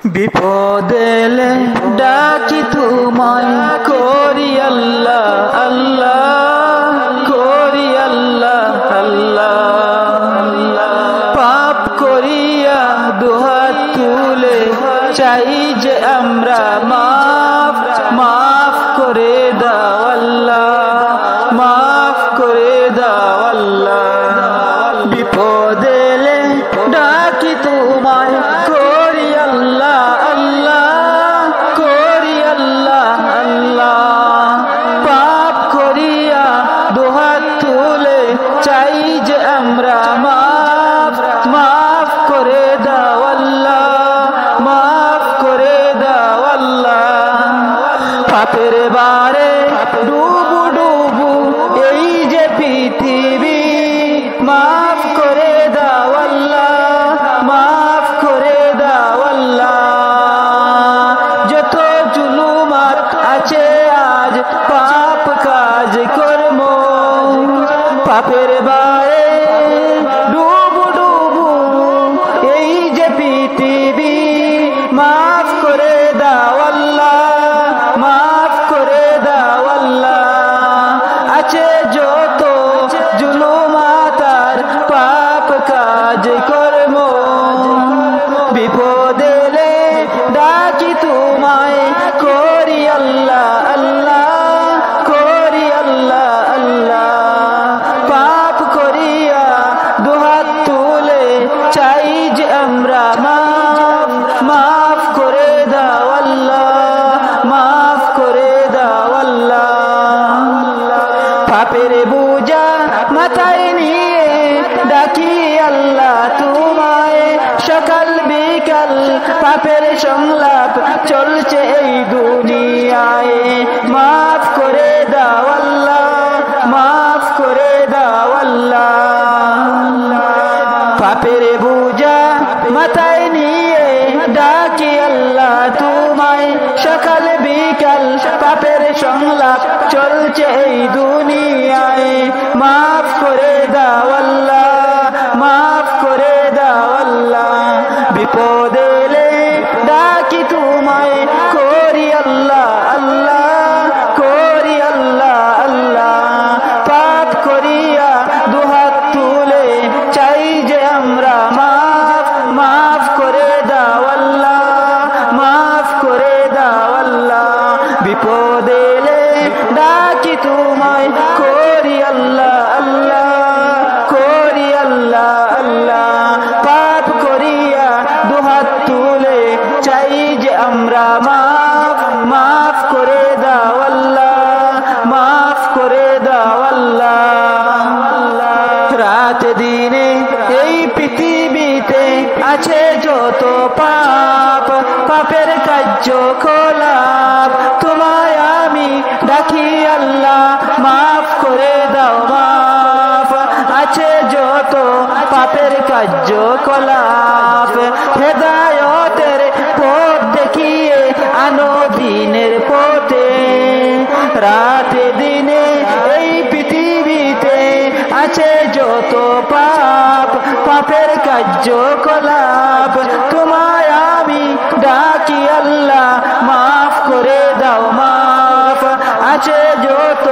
বিপদেলে ডাকি তোমায় করি আল্লাহ আল্লাহ করি আল্লাহ আল্লাহ পাপ করিয়া দুহাত তুলে চাই যে আমরা মাফ মাফ করে দাও আল্লাহ মাফ করে দাও আল্লাহ বিপদেলে ডাকি তোমায় করি আল্লাহ আল্লাহ করি আল্লাহ আল্লাহ পাপ করিয়া দুহাত তুলে চাই যে আমরা মাফ মাফ করে দাও আল্লাহ মাফ করে দাও আল্লাহ পাপের বারে ডুবু ডুবু এই যে পৃথিবী মাফ করে দাও আল্লাহ মাফ করে দাও আল্লাহ যত জুলুমাত আছে আজ পাপ কাজ কর্ম পাপের বারে ডুবু ডুবু এই যে পৃথিবী মাফ করে দাও আল্লাহ মাফ করে দাও আল্লাহ আছে যত জুলুমাত আর পাপ কাজ কর্ম বিপদেলে ডাকি তোমায় করি আল্লাহ আল্লাহ করি আল্লাহ আল্লাহ পাপ করিয়া দুহাত তুলে চাই যে আমরা মাফ মাফ করে দাও আল্লাহ মাফ করে দাও আল্লাহ পাপের বোঝা মাথায় নিয়ে ডাকি আল্লাহ তোমায় সকাল বিকাল পাপের সংলাপ চলছে এই দুনিয়ায় মাফ করে দাও আল্লাহ মাফ করে দাও আল্লাহ পাপের বোঝা মাথায় নিয়ে ডাকি আল্লাহ তোমায় সকাল বিকাল পাপের সংলাপ চলছে এই দুনিয়ায় মাফ করে দাও আল্লাহ মাফ করে দাও আল্লাহ বিপদেলে ডাকি তোমায় করি আল্লাহ আল্লাহ করি আল্লাহ আল্লাহ পাপ করিয়া দুহাত তুলে চাই যে আমরা মাফ মাফ করে দাও আল্লাহ মাফ করে দাও আল্লাহ বিপদেলে ডাকি তোমায় করি আল্লাহ আল্লাহ করি আল্লাহ আল্লাহ পাপ করিয়া দুহাত তুলে চাই যে আমরা মাফ মাফ করে দাও আল্লাহ মাফ করে দাও আল্লাহ রাত দিনে এই পৃথিবীতে আছে যত পাপ পাপের কার্যকলাপ তোমায় আমি ডাকি আল্লাহ মাফ করে দাও মাফ আছে যত পাপের কার্যকলাপ হেদায়েতের পথ দেখিয়ে আনো দিনের পথে রাতে দিনে এই পৃথিবীতে আছে যত পাপ পাপের কার্যকলাপ তোমায় আমি ডাকি আল্লাহ মাফ করে দাও মাফ আছে যত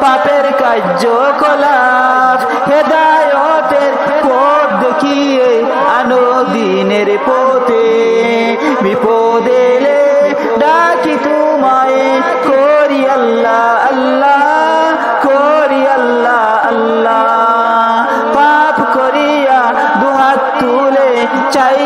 পাপের কার্যকলাপ হেদায়েতের পথ দেখিয়ে আনো দিনের পথে বিপদেলে ডাকি তোমায় করি আল্লাহ আল্লাহ করি আল্লাহ আল্লাহ পাপ করিয়া দুহাত তুলে চাই